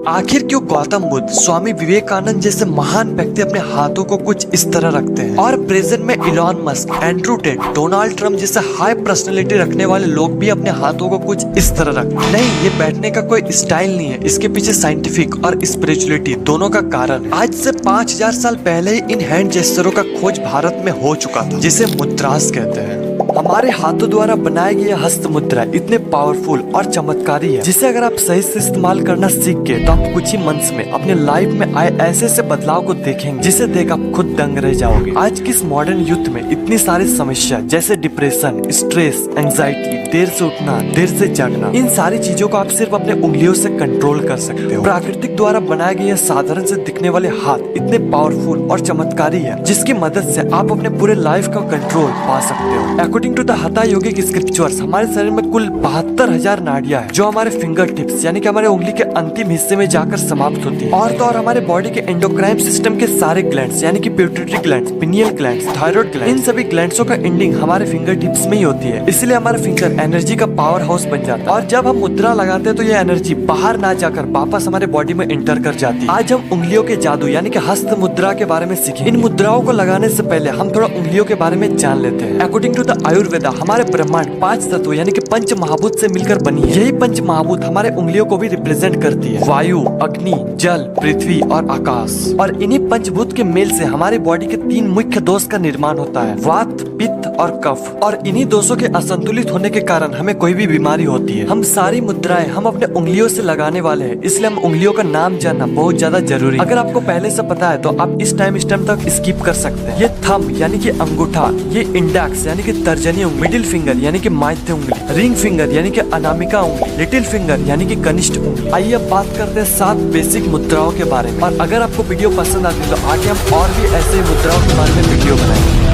आखिर क्यों गौतम बुद्ध, स्वामी विवेकानंद जैसे महान व्यक्ति अपने हाथों को कुछ इस तरह रखते हैं और प्रेजेंट में Elon Musk, Andrew Tate, Donald Trump जैसे हाई पर्सनैलिटी रखने वाले लोग भी अपने हाथों को कुछ इस तरह रखते हैं? नहीं, ये बैठने का कोई स्टाइल नहीं है, इसके पीछे साइंटिफिक और स्पिरिचुअलिटी दोनों का कारण है। आज से 5000 साल पहले ही इन हैंड जेस्चरों का खोज भारत में हो चुका था, जिसे मुद्रास कहते हैं। हमारे हाथों द्वारा बनाए गए हस्त मुद्रा इतने पावरफुल और चमत्कारी है, जिसे अगर आप सही से इस्तेमाल करना सीख गए तो आप कुछ ही मंथ्स में अपने लाइफ में आए ऐसे बदलाव को देखेंगे जिसे देख आप खुद दंग रह जाओगे। आज की इस मॉडर्न युद्ध में इतनी सारी समस्या जैसे डिप्रेशन, स्ट्रेस, एंजाइटी, देर से उठना, देर से जागना, इन सारी चीजों को आप सिर्फ अपने उंगलियों से कंट्रोल कर सकते हो। प्राकृतिक द्वारा बनाए गए साधारण से दिखने वाले हाथ इतने पावरफुल और चमत्कारी है, जिसकी मदद से आप अपने पूरे लाइफ का कंट्रोल पा सकते हो। अकॉर्डिंग टू द हथा योगिक स्क्रिप्चर्स, हमारे शरीर में कुल 72,000 नाड़ियां हैं, जो हमारे फिंगर टिप्स यानी कि हमारे उंगली के अंतिम हिस्से में जाकर समाप्त होती है। और तो और हमारे बॉडी के एंडोक्राइन सिस्टम के सारे ग्लैंड्स यानी कि pituitary glands, pineal glands, thyroid glands, इन सभी ग्लैंड्सों का एंडिंग हमारे फिंगर टिप्स में ही होती है। इसलिए हमारे फिंगर एनर्जी का पावर हाउस बन जाता है, और जब हम मुद्रा लगाते हैं तो ये एनर्जी बाहर ना जाकर वापस हमारे बॉडी में एंटर कर जाती है। आज हम उंगलियों के जादू यानी कि हस्त मुद्रा के बारे में सीखेंगे। इन मुद्राओं को लगाने से पहले हम थोड़ा उंगलियों के बारे में जान लेते हैं। अकॉर्डिंग टू द आयुर्वेदा, हमारे ब्रह्मांड 5 तत्व यानी कि पंच महाभूत से मिलकर बनी है। यही पंच महाभूत हमारे उंगलियों को भी रिप्रेजेंट करती है, वायु, अग्नि, जल, पृथ्वी और आकाश। और इन्हीं पंचभूत के मेल से हमारी बॉडी के 3 मुख्य दोष का निर्माण होता है, वात, पित्त और कफ। और इन्हीं दोषों के असंतुलित होने के कारण हमें कोई भी बीमारी होती है। हम सारी मुद्राएं हम अपने उंगलियों से लगाने वाले हैं, इसलिए हम उंगलियों का नाम जानना बहुत ज्यादा जरूरी है। अगर आपको पहले से पता है तो आप इस टाइम तक स्किप कर सकते हैं। ये थंब यानी कि अंगूठा, ये इंडेक्स यानी कि तर्जनी उंगली, मिडिल फिंगर यानी कि मध्य उंगली, रिंग फिंगर यानी कि अनामिका उंगली, लिटिल फिंगर यानी कि कनिष्ठ उंगली। आइए अब बात करते हैं 7 बेसिक मुद्राओं के बारे में। और अगर आपको वीडियो पसंद आती है तो आगे हम और भी ऐसे मुद्राओं के बारे में वीडियो बनाएंगे।